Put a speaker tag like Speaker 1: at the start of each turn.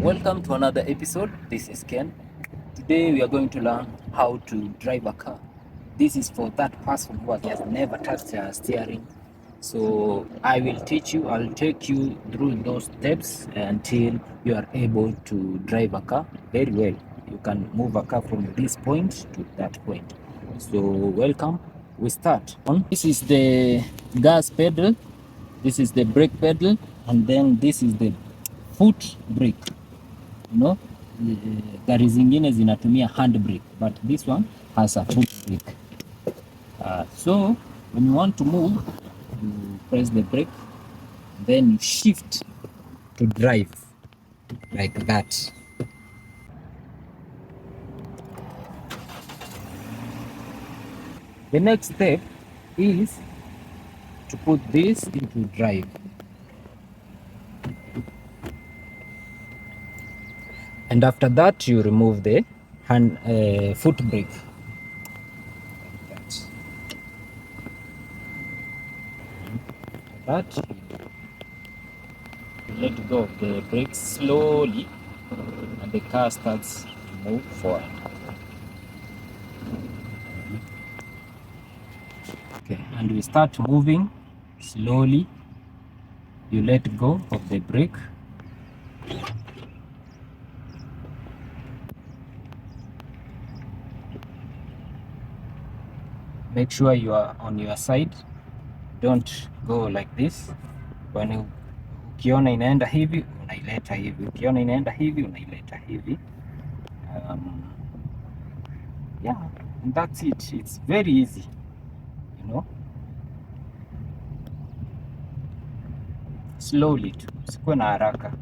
Speaker 1: Welcome to another episode. This is Ken. Today we are going to learn how to drive a car. This is for that person who has never touched a steering. So I will teach you, I'll take you through those steps until you are able to drive a car very well. You can move a car from this point to that point. So welcome. We start. This is the gas pedal, this is the brake pedal, and then this is the foot brake. Gari zingine zinatumia hand brake, but this one has a foot brake. So when you want to move, you press the brake, then you shift to drive like that. The next step is to put this into drive. And after that, you remove the hand foot brake. Like that. You let go of the brakes slowly, and the car starts to move forward. Okay, and we start moving slowly. You let go of the brake. Make sure you are on your side. Don't go like this. When ukiona inaenda hivi unaileta hivi, ukiona inaenda hivi unaileta hivi. Yeah, and that's it. It's very easy, slowly tu, usikuwe na haraka.